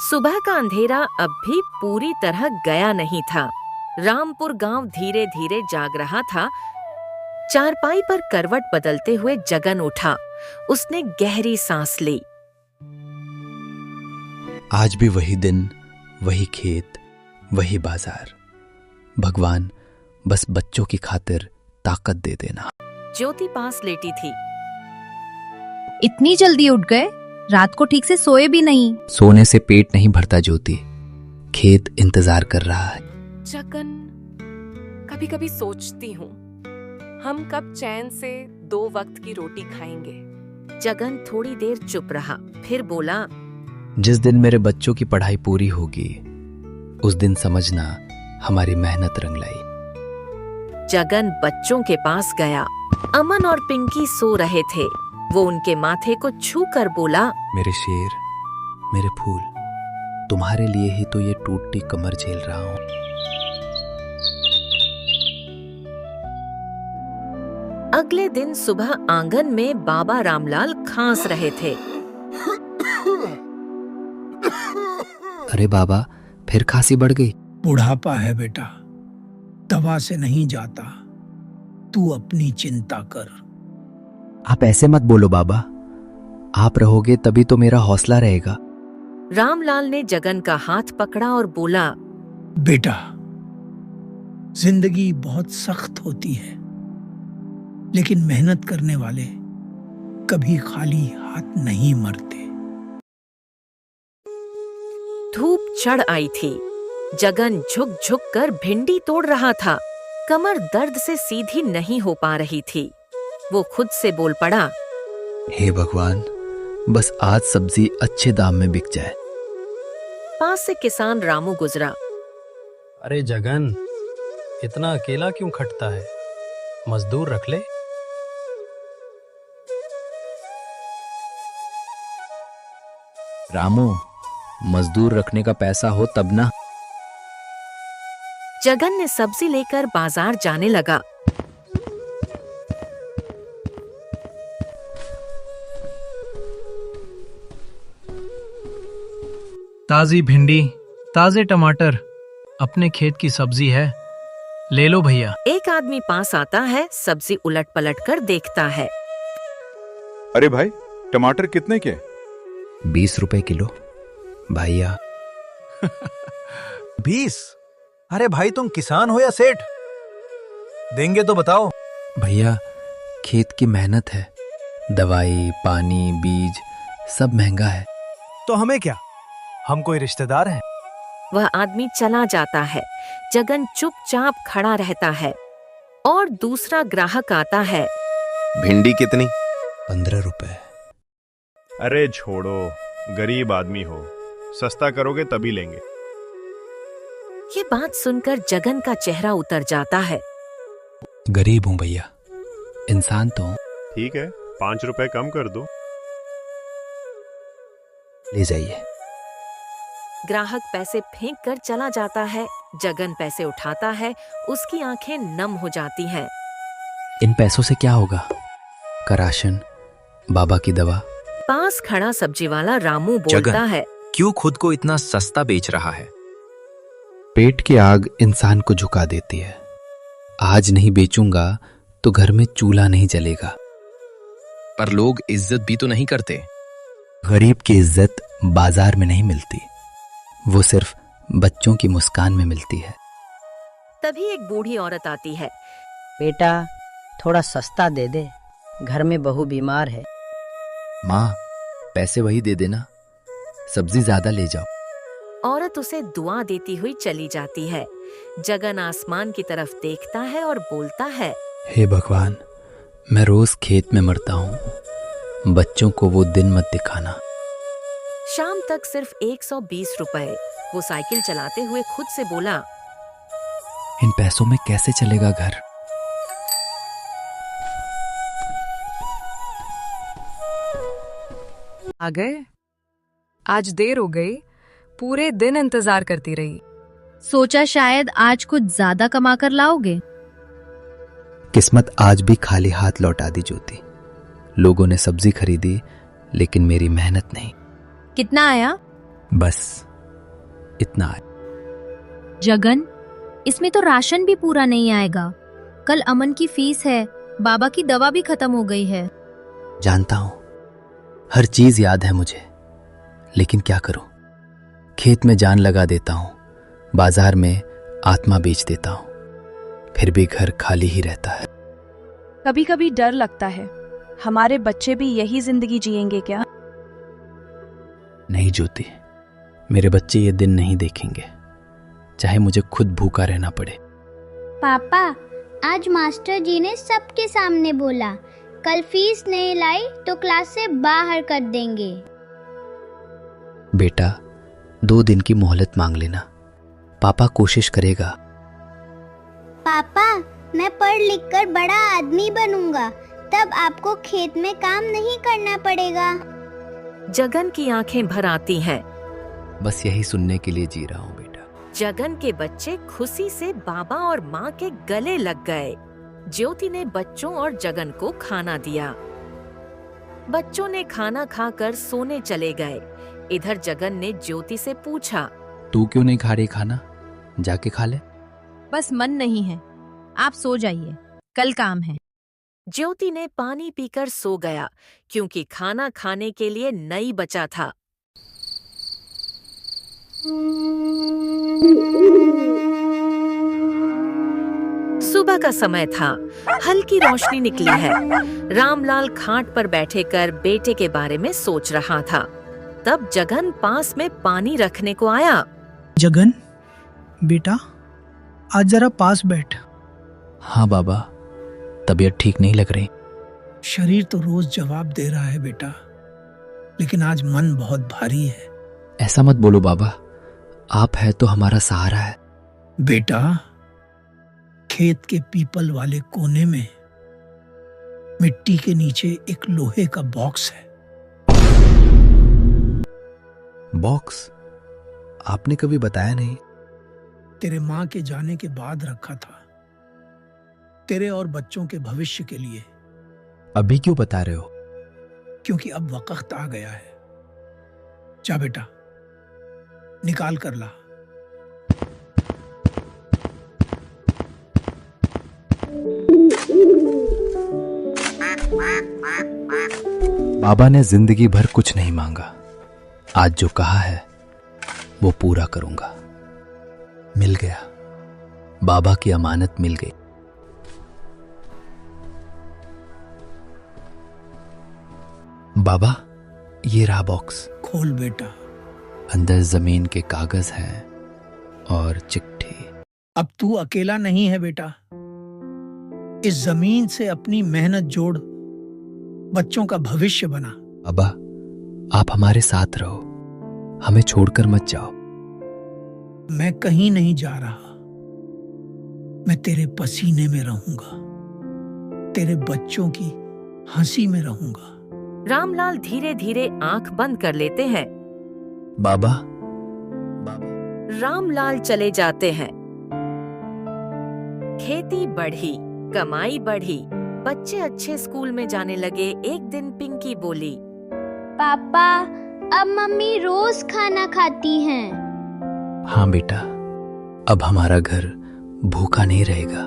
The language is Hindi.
सुबह का अंधेरा अब भी पूरी तरह गया नहीं था। रामपुर गांव धीरे धीरे जाग रहा था। चारपाई पर करवट बदलते हुए जगन उठा। उसने गहरी सांस ली। आज भी वही दिन, वही खेत, वही बाजार। भगवान, बस बच्चों की खातिर ताकत दे देना। ज्योति पास लेटी थी। इतनी जल्दी उठ गए? रात को ठीक से सोए भी नहीं। सोने से पेट नहीं भरता ज्योति, खेत इंतजार कर रहा है। जगन, कभी कभी सोचती हूँ हम कब चैन से 2 वक्त की रोटी खाएंगे। जगन थोड़ी देर चुप रहा, फिर बोला, जिस दिन मेरे बच्चों की पढ़ाई पूरी होगी उस दिन समझना हमारी मेहनत रंग लाई। जगन बच्चों के पास गया। अमन और पिंकी सो रहे थे। वो उनके माथे को छू कर बोला, मेरे शेर, मेरे फूल, तुम्हारे लिए ही तो ये टूटती कमर झेल रहा हूं। अगले दिन सुबह आंगन में बाबा रामलाल खांस रहे थे। अरे बाबा, फिर खांसी बढ़ गई? बुढ़ापा है बेटा, दवा से नहीं जाता। तू अपनी चिंता कर। आप ऐसे मत बोलो बाबा, आप रहोगे तभी तो मेरा हौसला रहेगा। रामलाल ने जगन का हाथ पकड़ा और बोला, बेटा, जिंदगी बहुत सख्त होती है, लेकिन मेहनत करने वाले कभी खाली हाथ नहीं मरते। धूप चढ़ आई थी। जगन झुक झुक कर भिंडी तोड़ रहा था। कमर दर्द से सीधी नहीं हो पा रही थी। वो खुद से बोल पड़ा, हे भगवान, बस आज सब्जी अच्छे दाम में बिक जाए। पास से किसान रामू गुजरा। अरे जगन, इतना अकेला क्यों खटता है? मजदूर रख ले। रामू, मजदूर रखने का पैसा हो तब ना। जगन ने सब्जी लेकर बाजार जाने लगा। ताजी भिंडी, ताजे टमाटर, अपने खेत की सब्जी है, ले लो भैया। एक आदमी पास आता है, सब्जी उलट पलट कर देखता है। अरे भाई, टमाटर कितने के? 20 रुपए किलो भैया। 20? अरे भाई, तुम किसान हो या सेठ? देंगे तो बताओ। भैया, खेत की मेहनत है, दवाई, पानी, बीज सब महंगा है। तो हमें क्या, हम कोई रिश्तेदार हैं? वह आदमी चला जाता है। जगन चुपचाप खड़ा रहता है और दूसरा ग्राहक आता है। भिंडी कितनी? 15 रुपए। अरे छोड़ो, गरीब आदमी हो, सस्ता करोगे तभी लेंगे। ये बात सुनकर जगन का चेहरा उतर जाता है। गरीब हूं भैया, इंसान तो हूं। ठीक है, 5 रुपए कम कर दो। ले जाइए। ग्राहक पैसे फेंक कर चला जाता है। जगन पैसे उठाता है। उसकी आंखें नम हो जाती हैं। इन पैसों से क्या होगा? का राशन, बाबा की दवा। पास खड़ा सब्जी वाला रामू बोलता है, क्यों खुद को इतना सस्ता बेच रहा है? पेट की आग इंसान को झुका देती है। आज नहीं बेचूंगा तो घर में चूल्हा नहीं जलेगा। पर लोग इज्जत भी तो नहीं करते। गरीब की इज्जत बाजार में नहीं मिलती, वो सिर्फ बच्चों की मुस्कान में मिलती है। तभी एक बूढ़ी औरत आती है। बेटा, थोड़ा सस्ता दे दे, घर में बहू बीमार है। माँ, पैसे वही दे देना, सब्जी ज्यादा ले जाओ। औरत उसे दुआ देती हुई चली जाती है। जगन आसमान की तरफ देखता है और बोलता है, हे भगवान, मैं रोज खेत में मरता हूँ, बच्चों को वो दिन मत दिखाना। शाम तक सिर्फ 120 रुपए। वो साइकिल चलाते हुए खुद से बोला, इन पैसों में कैसे चलेगा घर? आ गए? आज देर हो गई, पूरे दिन इंतजार करती रही। सोचा शायद आज कुछ ज्यादा कमा कर लाओगे। किस्मत आज भी खाली हाथ लौटा दी ज्योति। लोगों ने सब्जी खरीदी, लेकिन मेरी मेहनत नहीं। कितना आया? बस इतना आया। जगन, इसमें तो राशन भी पूरा नहीं आएगा। कल अमन की फीस है, बाबा की दवा भी खत्म हो गई है। जानता हूं, हर चीज याद है मुझे, लेकिन क्या करूं? खेत में जान लगा देता हूं, बाजार में आत्मा बेच देता हूं, फिर भी घर खाली ही रहता है। कभी कभी डर लगता है, हमारे बच्चे भी यही जिंदगी जिएंगे क्या? नहीं ज्योति, मेरे बच्चे ये दिन नहीं देखेंगे, चाहे मुझे खुद भूखा रहना पड़े। पापा, आज मास्टर जी ने सबके सामने बोला, कल फीस नहीं लाई तो क्लास से बाहर कर देंगे। बेटा, 2 दिन की मोहलत मांग लेना, पापा कोशिश करेगा। पापा, मैं पढ़ लिख कर बड़ा आदमी बनूंगा, तब आपको खेत में काम नहीं करना पड़ेगा। जगन की आंखें भर आती हैं। बस यही सुनने के लिए जी रहा हूं बेटा। जगन के बच्चे खुशी से बाबा और माँ के गले लग गए। ज्योति ने बच्चों और जगन को खाना दिया। बच्चों ने खाना खाकर सोने चले गए। इधर जगन ने ज्योति से पूछा, तू क्यों नहीं खा रही खाना? जाके खा ले। बस मन नहीं है, आप सो जाइए, कल काम है। ज्योति ने पानी पीकर सो गया, क्योंकि खाना खाने के लिए नहीं बचा था। सुबह का समय था, हल्की रोशनी निकली है। रामलाल खाट पर बैठे कर बेटे के बारे में सोच रहा था। तब जगन पास में पानी रखने को आया। जगन, बेटा, आज जरा पास बैठ। हाँ बाबा, तबीयत ठीक नहीं लग रही। शरीर तो रोज जवाब दे रहा है बेटा, लेकिन आज मन बहुत भारी है। ऐसा मत बोलो बाबा, आप है तो हमारा सहारा है। बेटा, खेत के पीपल वाले कोने में मिट्टी के नीचे एक लोहे का बॉक्स है। बॉक्स? आपने कभी बताया नहीं। तेरे माँ के जाने के बाद रखा था, तेरे और बच्चों के भविष्य के लिए। अभी क्यों बता रहे हो? क्योंकि अब वक्त आ गया है। जा बेटा, निकाल कर ला। बाबा ने जिंदगी भर कुछ नहीं मांगा, आज जो कहा है वो पूरा करूंगा। मिल गया, बाबा की अमानत मिल गई। बाबा, ये रहा बॉक्स। खोल बेटा। अंदर जमीन के कागज हैं और चिट्ठी। अब तू अकेला नहीं है बेटा। इस जमीन से अपनी मेहनत जोड़, बच्चों का भविष्य बना। बाबा, आप हमारे साथ रहो, हमें छोड़कर मत जाओ। मैं कहीं नहीं जा रहा, मैं तेरे पसीने में रहूंगा, तेरे बच्चों की हंसी में रहूंगा। रामलाल धीरे धीरे आंख बंद कर लेते हैं। बाबा। रामलाल चले जाते हैं। खेती बढ़ी, कमाई बढ़ी, बच्चे अच्छे स्कूल में जाने लगे। एक दिन पिंकी बोली, पापा, अब मम्मी रोज खाना खाती हैं। हाँ बेटा, अब हमारा घर भूखा नहीं रहेगा।